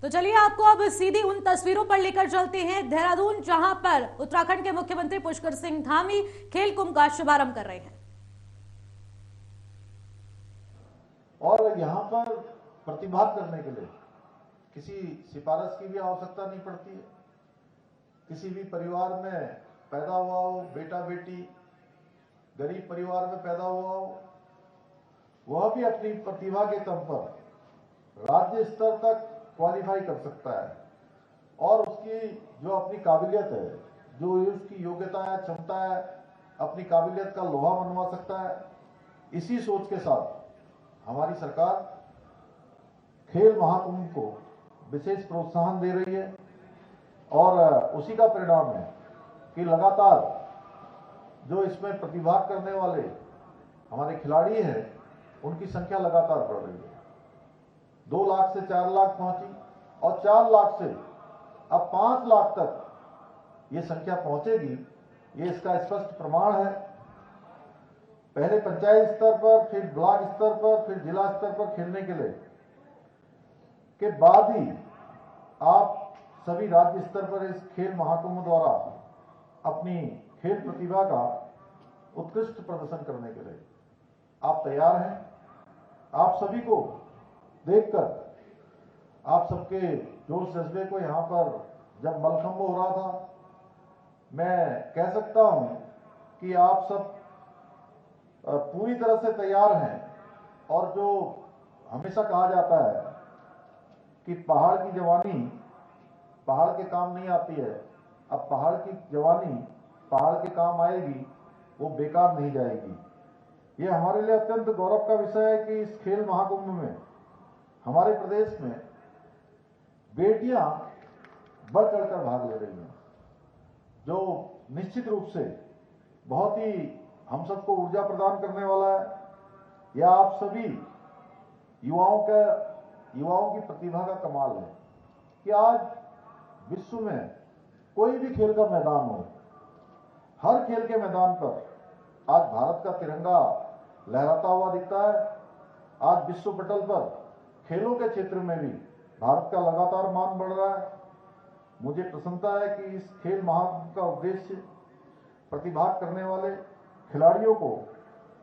तो चलिए आपको अब सीधी उन तस्वीरों पर लेकर चलते हैं देहरादून, जहां पर उत्तराखंड के मुख्यमंत्री पुष्कर सिंह धामी खेल कुंभ का शुभारंभ कर रहे हैं। और यहाँ पर प्रतिभाग करने के लिए किसी सिफारिश की भी आवश्यकता नहीं पड़ती है। किसी भी परिवार में पैदा हुआ हो, बेटा बेटी गरीब परिवार में पैदा हुआ हो, वह भी अपनी प्रतिभा के दम पर राज्य स्तर तक क्वालिफाई कर सकता है और उसकी जो अपनी काबिलियत है, जो उसकी योग्यता है, क्षमता है, अपनी काबिलियत का लोहा मनवा सकता है। इसी सोच के साथ हमारी सरकार खेल महाकुंभ को विशेष प्रोत्साहन दे रही है और उसी का परिणाम है कि लगातार जो इसमें प्रतिभाग करने वाले हमारे खिलाड़ी हैं, उनकी संख्या लगातार बढ़ रही है। 2 लाख से 4 लाख पहुंची और 4 लाख से अब 5 लाख तक ये संख्या पहुंचेगी। ये इसका स्पष्ट प्रमाण है। पहले पंचायत स्तर पर, फिर ब्लॉक स्तर पर, फिर जिला स्तर पर खेलने के लिए के बाद ही आप सभी राज्य स्तर पर इस खेल महाकुंभ द्वारा अपनी खेल प्रतिभा का उत्कृष्ट प्रदर्शन करने के लिए आप तैयार हैं। आप सभी को देखकर, आप सबके जोश जज्बे को यहाँ पर जब मलखंभ हो रहा था, मैं कह सकता हूं कि आप सब पूरी तरह से तैयार हैं। और जो हमेशा कहा जाता है कि पहाड़ की जवानी पहाड़ के काम नहीं आती है, अब पहाड़ की जवानी पहाड़ के काम आएगी, वो बेकार नहीं जाएगी। ये हमारे लिए अत्यंत गौरव का विषय है कि इस खेल महाकुंभ में हमारे प्रदेश में बेटियां बढ़ चढ़कर भाग ले रही हैं, जो निश्चित रूप से बहुत ही हम सबको ऊर्जा प्रदान करने वाला है। यह आप सभी युवाओं की प्रतिभा का कमाल है कि आज विश्व में कोई भी खेल का मैदान हो, हर खेल के मैदान पर आज भारत का तिरंगा लहराता हुआ दिखता है। आज विश्व पटल पर खेलों के क्षेत्र में भी भारत का लगातार मान बढ़ रहा है। मुझे प्रसन्नता है कि इस खेल महाकुंभ का उद्देश्य प्रतिभाग करने वाले खिलाड़ियों को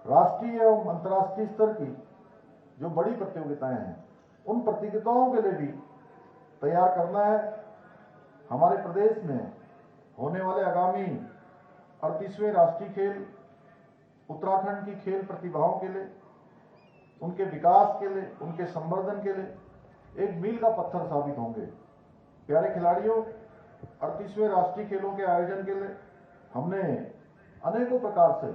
राष्ट्रीय एवं अंतर्राष्ट्रीय स्तर की जो बड़ी प्रतियोगिताएं हैं, उन प्रतियोगिताओं के लिए भी तैयार करना है। हमारे प्रदेश में होने वाले आगामी 38वें राष्ट्रीय खेल उत्तराखंड की खेल प्रतिभाओं के लिए, उनके विकास के लिए, उनके संवर्धन के लिए एक मील का पत्थर साबित होंगे। प्यारे खिलाड़ियों, 38वें राष्ट्रीय खेलों के आयोजन के लिए हमने अनेकों प्रकार से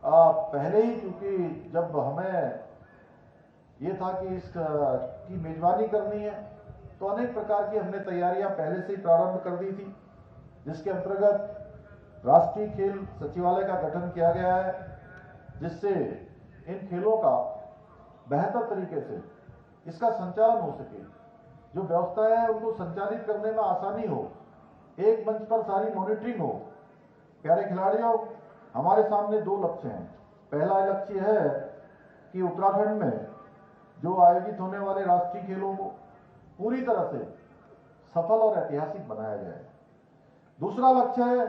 पहले ही, क्योंकि जब हमें ये था कि इसकी मेजबानी करनी है, तो अनेक प्रकार की हमने तैयारियां पहले से ही प्रारंभ कर दी थी, जिसके अंतर्गत राष्ट्रीय खेल सचिवालय का गठन किया गया है, जिससे इन खेलों का बेहतर तरीके से इसका संचालन हो सके। जो व्यवस्था है उनको संचालित करने में आसानी हो, एक मंच पर सारी मॉनिटरिंग हो। प्यारे खिलाड़ियों, हमारे सामने 2 लक्ष्य हैं। पहला लक्ष्य है कि उत्तराखंड में जो आयोजित होने वाले राष्ट्रीय खेलों को पूरी तरह से सफल और ऐतिहासिक बनाया जाए। दूसरा लक्ष्य है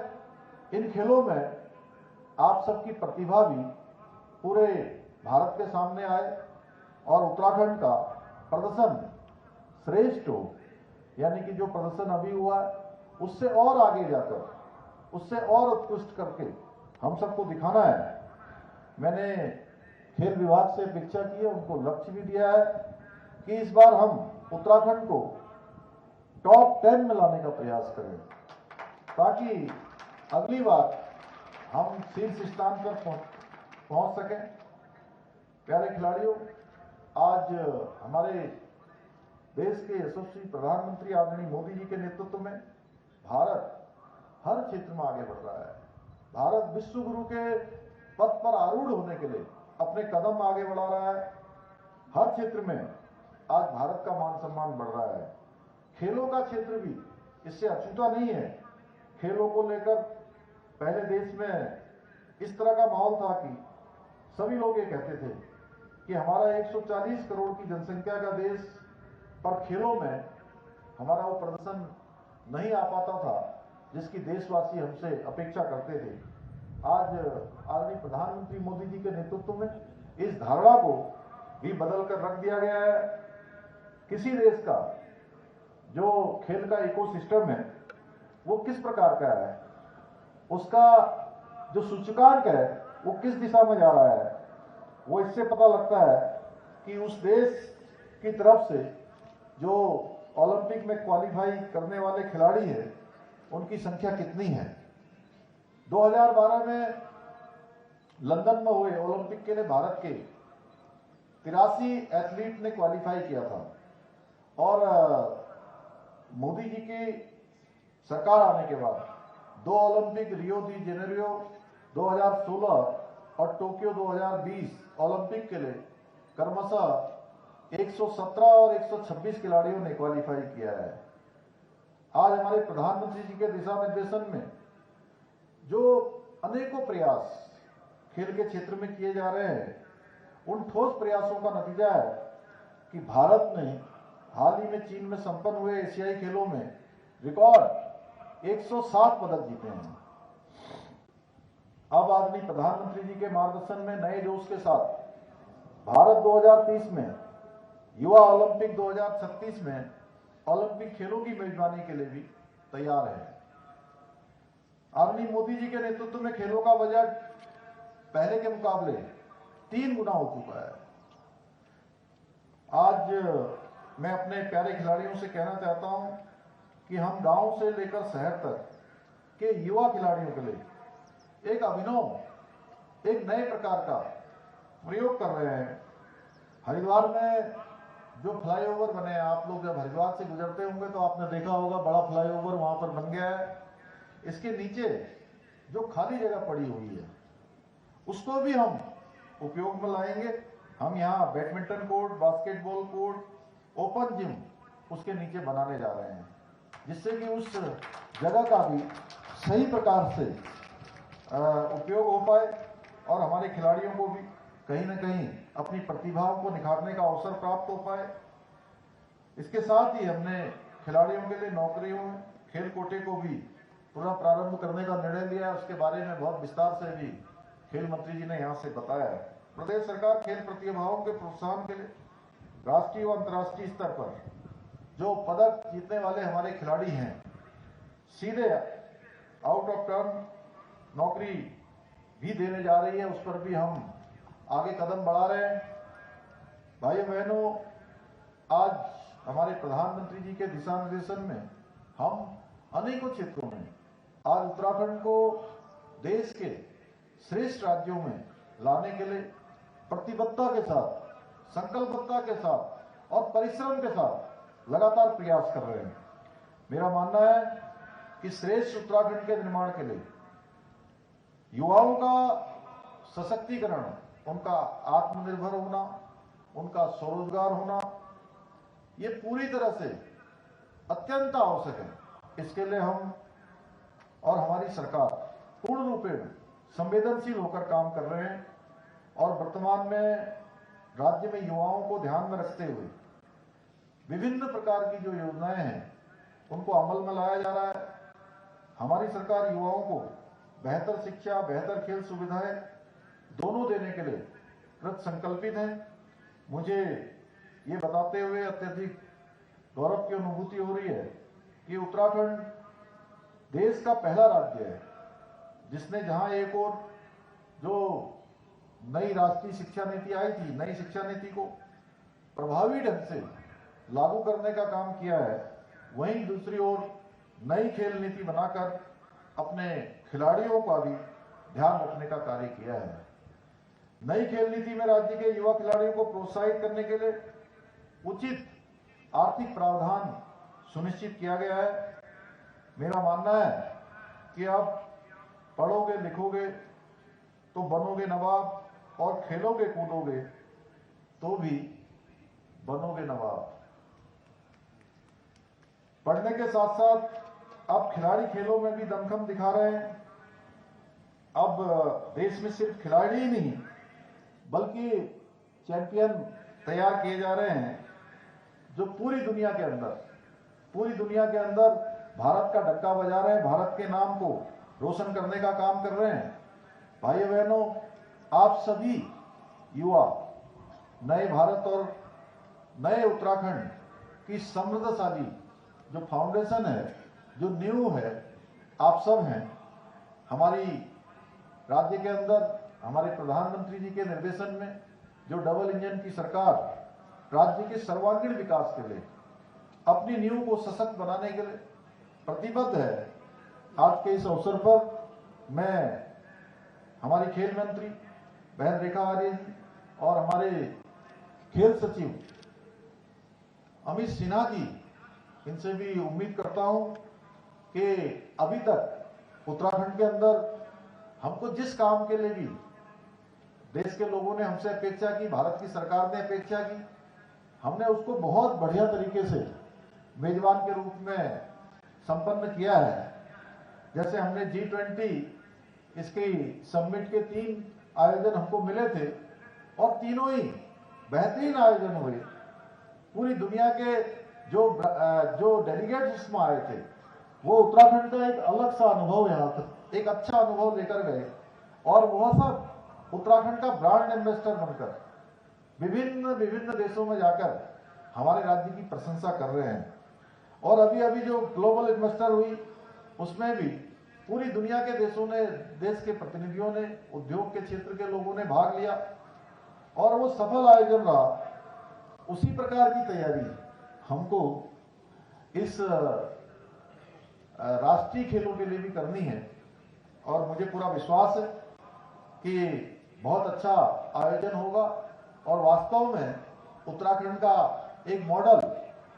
इन खेलों में आप सबकी प्रतिभा भी पूरे भारत के सामने आए और उत्तराखंड का प्रदर्शन श्रेष्ठ हो, यानी कि जो प्रदर्शन अभी हुआ है उससे और आगे जाकर, उससे और उत्कृष्ट करके हम सबको दिखाना है। मैंने खेल विभाग से अपेक्षा की है, उनको लक्ष्य भी दिया है कि इस बार हम उत्तराखंड को टॉप 10 में लाने का प्रयास करें, ताकि अगली बार हम शीर्ष स्थान पर पहुंच सकें। प्यारे खिलाड़ियों, आज हमारे देश के यशस्वी प्रधानमंत्री आदरणीय मोदी जी के नेतृत्व में भारत हर क्षेत्र में आगे बढ़ रहा है। भारत विश्व गुरु के पद पर आरूढ़ होने के लिए अपने कदम आगे बढ़ा रहा है। हर क्षेत्र में आज भारत का मान सम्मान बढ़ रहा है। खेलों का क्षेत्र भी इससे अछूता नहीं है। खेलों को लेकर पहले देश में इस तरह का माहौल था कि सभी लोग ये कहते थे कि हमारा 140 करोड़ की जनसंख्या का देश, पर खेलों में हमारा वो प्रदर्शन नहीं आ पाता था जिसकी देशवासी हमसे अपेक्षा करते थे। आज आदरणीय प्रधानमंत्री मोदी जी के नेतृत्व में इस धारणा को भी बदल कर रख दिया गया है। किसी देश का जो खेल का इकोसिस्टम है वो किस प्रकार का है, उसका जो सूचकांक है वो किस दिशा में जा रहा है, वो इससे पता लगता है कि उस देश की तरफ से जो ओलंपिक में क्वालिफाई करने वाले खिलाड़ी हैं उनकी संख्या कितनी है। 2012 में लंदन में हुए ओलंपिक के लिए भारत के 83 एथलीट ने क्वालिफाई किया था और मोदी जी की सरकार आने के बाद 2 ओलंपिक रियो दी जेनेरियो 2016 और टोक्यो 2020 ओलंपिक के लिए क्रमशः 117 और 126 खिलाड़ियों ने क्वालिफाई किया है। आज हमारे प्रधानमंत्री जी के दिशा निर्देशन में जो अनेकों प्रयास खेल के क्षेत्र में किए जा रहे हैं, उन ठोस प्रयासों का नतीजा है कि भारत ने हाल ही में चीन में संपन्न हुए एशियाई खेलों में रिकॉर्ड 107 पदक जीते हैं। अब आदरणीय प्रधानमंत्री जी के मार्गदर्शन में नए जोश के साथ भारत 2030 में युवा ओलंपिक 2036 में ओलंपिक खेलों की मेजबानी के लिए भी तैयार है। आदरणीय मोदी जी के नेतृत्व में खेलों का बजट पहले के मुकाबले 3 गुना हो चुका है। आज मैं अपने प्यारे खिलाड़ियों से कहना चाहता हूं कि हम गांव से लेकर शहर तक के युवा खिलाड़ियों के लिए एक अभिनव, एक नए प्रकार का प्रयोग कर रहे हैं। हरिद्वार में जो फ्लाईओवर बने हैं, आप लोग जब हरिद्वार से गुजरते होंगे तो आपने देखा होगा बड़ा फ्लाईओवर वहां पर बन गया है। इसके नीचे जो खाली जगह पड़ी हुई है उसको भी हम उपयोग में लाएंगे। हम यहाँ badminton court, basketball court, open gym उसके नीचे बनाने जा रहे हैं, जिससे कि उस जगह का भी सही प्रकार से उपयोग हो पाए और हमारे खिलाड़ियों को भी कहीं ना कहीं अपनी प्रतिभाओं को निखारने का अवसर प्राप्त हो पाए। इसके साथ ही हमने खिलाड़ियों के लिए नौकरियों में खेल कोटे को भी पुनः प्रारंभ करने का निर्णय लिया है। उसके बारे में बहुत विस्तार से भी खेल मंत्री जी ने यहाँ से बताया है। प्रदेश सरकार खेल प्रतिभाओं के प्रोत्साहन के लिए राष्ट्रीय व अंतर्राष्ट्रीय स्तर पर जो पदक जीतने वाले हमारे खिलाड़ी हैं, सीधे आउट ऑफ टर्न नौकरी भी देने जा रही है। उस पर भी हम आगे कदम बढ़ा रहे हैं। भाइयों बहनों, आज हमारे प्रधानमंत्री जी के दिशा निर्देशन में हम अनेकों क्षेत्रों में आज उत्तराखंड को देश के श्रेष्ठ राज्यों में लाने के लिए प्रतिबद्धता के साथ, संकल्पता के साथ और परिश्रम के साथ लगातार प्रयास कर रहे हैं। मेरा मानना है कि श्रेष्ठ उत्तराखंड के निर्माण के लिए युवाओं का सशक्तिकरण, उनका आत्मनिर्भर होना, उनका स्वरोजगार होना, ये पूरी तरह से अत्यंत आवश्यक है। इसके लिए हम और हमारी सरकार पूर्ण रूपेण संवेदनशील होकर काम कर रहे हैं और वर्तमान में राज्य में युवाओं को ध्यान में रखते हुए विभिन्न प्रकार की जो योजनाएं हैं उनको अमल में लाया जा रहा है। हमारी सरकार युवाओं को बेहतर शिक्षा, बेहतर खेल सुविधाएं दोनों देने के लिए कृत संकल्पित है। मुझे ये बताते हुए अत्यधिक गौरव की अनुभूति हो रही है कि उत्तराखंड देश का पहला राज्य है जिसने जहां एक और जो नई राष्ट्रीय शिक्षा नीति आई थी, नई शिक्षा नीति को प्रभावी ढंग से लागू करने का काम किया है, वहीं दूसरी ओर नई खेल नीति बनाकर अपने खिलाड़ियों का भी ध्यान रखने का कार्य किया है। नई खेल नीति में राज्य के युवा खिलाड़ियों को प्रोत्साहित करने के लिए उचित आर्थिक प्रावधान सुनिश्चित किया गया है। मेरा मानना है कि आप पढ़ोगे लिखोगे तो बनोगे नवाब और खेलोगे कूदोगे तो भी बनोगे नवाब। पढ़ने के साथ साथ अब खिलाड़ी खेलों में भी दमखम दिखा रहे हैं। अब देश में सिर्फ खिलाड़ी ही नहीं बल्कि चैंपियन तैयार किए जा रहे हैं जो पूरी दुनिया के अंदर, पूरी दुनिया के अंदर भारत का डक्का बजा रहे हैं, भारत के नाम को रोशन करने का काम कर रहे हैं। भाइयों बहनों, आप सभी युवा नए भारत और नए उत्तराखंड की समृद्धशाली जो फाउंडेशन है, जो नींव है, आप सब हैं। हमारी राज्य के अंदर हमारे प्रधानमंत्री जी के निर्देशन में जो डबल इंजन की सरकार राज्य के सर्वांगीण विकास के लिए, अपनी नींव को सशक्त बनाने के लिए प्रतिबद्ध है। आज के इस अवसर पर मैं हमारी खेल मंत्री बहन रेखा आर्य जी और हमारे खेल सचिव अमित सिन्हा जी, इनसे भी उम्मीद करता हूं कि अभी तक उत्तराखंड के अंदर हमको जिस काम के लिए भी देश के लोगों ने हमसे अपेक्षा की, भारत की सरकार ने अपेक्षा की, हमने उसको बहुत बढ़िया तरीके से मेजबान के रूप में संपन्न किया है। जैसे हमने G20 इसके समिट के 3 आयोजन हमको मिले थे और तीनों ही बेहतरीन आयोजन हुए। पूरी दुनिया के जो डेलीगेट्स इसमें आए थे, वो उत्तराखंड का एक अलग सा अनुभव, यहाँ तक एक अच्छा अनुभव लेकर गए और वह सब उत्तराखंड का ब्रांड एम्बेसडर बनकर विभिन्न देशों में जाकर हमारे राज्य की प्रशंसा कर रहे हैं। और अभी अभी जो ग्लोबल इन्वेस्टर हुई, उसमें भी पूरी दुनिया के देशों ने, देश के प्रतिनिधियों ने, उद्योग के क्षेत्र के लोगों ने भाग लिया और वो सफल आयोजन रहा। उसी प्रकार की तैयारी हमको इस राष्ट्रीय खेलों के लिए भी करनी है और मुझे पूरा विश्वास है कि बहुत अच्छा आयोजन होगा और वास्तव में उत्तराखंड का एक मॉडल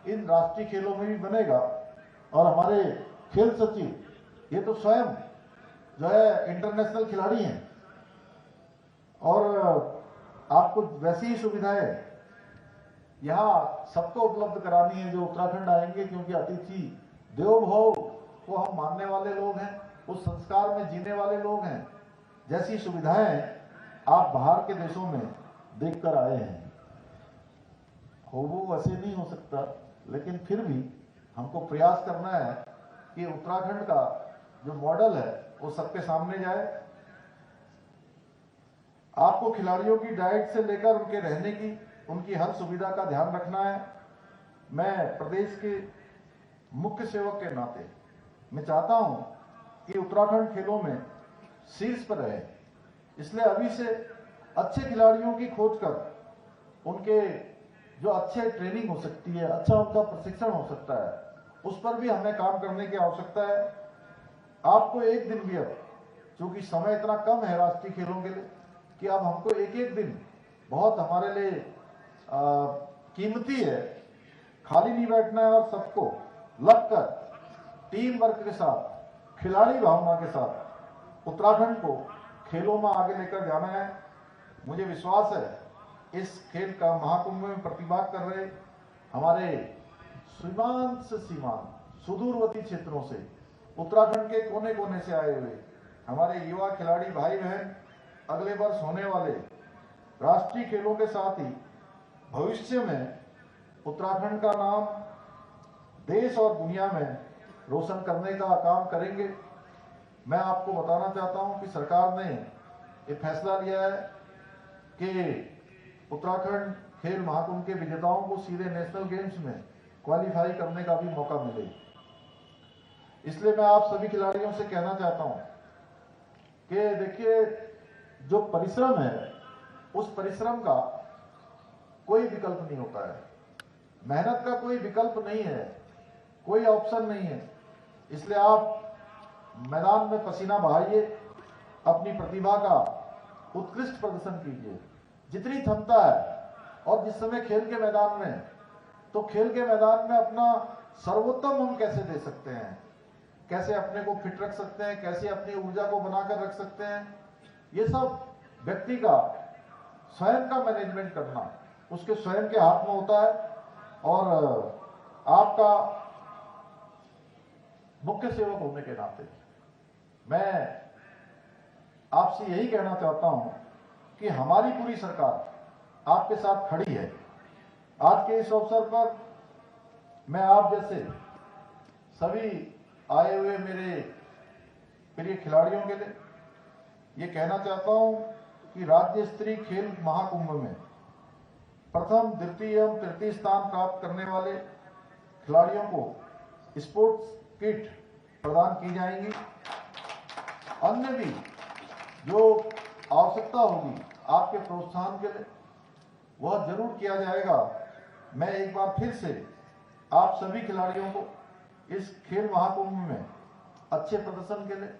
इन राष्ट्रीय खेलों में भी बनेगा। और हमारे खेल सचिव, ये तो स्वयं जो है इंटरनेशनल खिलाड़ी हैं और आपको वैसी ही सुविधाएं यहाँ सबको उपलब्ध करानी है जो उत्तराखंड आएंगे, क्योंकि अतिथि देवो भव को हम मानने वाले लोग हैं, उस संस्कार में जीने वाले लोग हैं। जैसी सुविधाएं आप बाहर के देशों में देखकर आए हैं, वो वैसे नहीं हो सकता, लेकिन फिर भी हमको प्रयास करना है कि उत्तराखंड का जो मॉडल है वो सबके सामने जाए। आपको खिलाड़ियों की डाइट से लेकर उनके रहने की, उनकी हर सुविधा का ध्यान रखना है। मैं प्रदेश के मुख्य सेवक के नाते मैं चाहता हूं कि उत्तराखंड खेलों में शीर्ष पर रहे, इसलिए अभी से अच्छे खिलाड़ियों की खोज कर उनके जो अच्छे ट्रेनिंग हो सकती है, अच्छा उनका प्रशिक्षण हो सकता है, उस पर भी हमें काम करने की आवश्यकता है। आपको एक दिन भी, अब चूंकि समय इतना कम है राष्ट्रीय खेलों के लिए कि अब हमको एक एक दिन बहुत हमारे लिए कीमती है, खाली नहीं बैठना है और सबको लगकर टीम वर्क के साथ, खिलाड़ी भावना के साथ उत्तराखंड को खेलों में आगे लेकर जाना है। मुझे विश्वास है इस खेल का महाकुंभ में प्रतिभाग कर रहे हमारे सीमांत से सीमांत सुदूरवर्ती क्षेत्रों से, उत्तराखंड के कोने कोने से आए हुए हमारे युवा खिलाड़ी भाई बहन अगले वर्ष होने वाले राष्ट्रीय खेलों के साथ ही भविष्य में उत्तराखंड का नाम देश और दुनिया में रोशन करने का काम करेंगे। मैं आपको बताना चाहता हूं कि सरकार ने ये फैसला लिया है कि उत्तराखंड खेल महाकुंभ के विजेताओं को सीधे नेशनल गेम्स में क्वालिफाई करने का भी मौका मिले। इसलिए मैं आप सभी खिलाड़ियों से कहना चाहता हूं कि देखिए, जो परिश्रम है उस परिश्रम का कोई विकल्प नहीं होता है, मेहनत का कोई विकल्प नहीं है, कोई ऑप्शन नहीं है। इसलिए आप मैदान में पसीना बहाइए, अपनी प्रतिभा का उत्कृष्ट प्रदर्शन कीजिए जितनी क्षमता है। और जिस समय खेल के मैदान में, तो खेल के मैदान में अपना सर्वोत्तम हम कैसे दे सकते हैं, कैसे अपने को फिट रख सकते हैं, कैसे अपनी ऊर्जा को बनाकर रख सकते हैं, ये सब व्यक्ति का स्वयं का मैनेजमेंट करना उसके स्वयं के हाथ में होता है। और आपका मुख्य सेवक होने के नाते मैं आपसे यही कहना चाहता हूं कि हमारी पूरी सरकार आपके साथ खड़ी है। आज के इस अवसर पर मैं आप जैसे सभी आए हुए मेरे प्रिय खिलाड़ियों के लिए ये कहना चाहता हूं कि राज्य स्तरीय खेल महाकुंभ में प्रथम, द्वितीय एवं तृतीय स्थान प्राप्त करने वाले खिलाड़ियों को स्पोर्ट्स किट प्रदान की जाएंगी। अन्य भी जो आवश्यकता होगी आपके प्रोत्साहन के लिए वह जरूर किया जाएगा। मैं एक बार फिर से आप सभी खिलाड़ियों को इस खेल महाकुंभ में अच्छे प्रदर्शन के लिए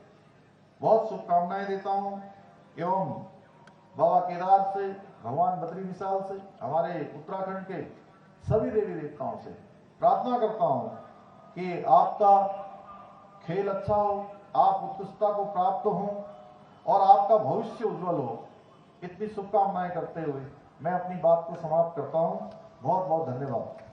बहुत शुभकामनाएं देता हूं एवं बाबा केदार से, भगवान बद्री विशाल से, हमारे उत्तराखंड के सभी देवी देवताओं से प्रार्थना करता हूं कि आपका खेल अच्छा हो, आप उत्कृष्टता को प्राप्त हो और आपका भविष्य उज्जवल हो। इतनी शुभकामनाएं करते हुए मैं अपनी बात को समाप्त करता हूं। बहुत बहुत धन्यवाद।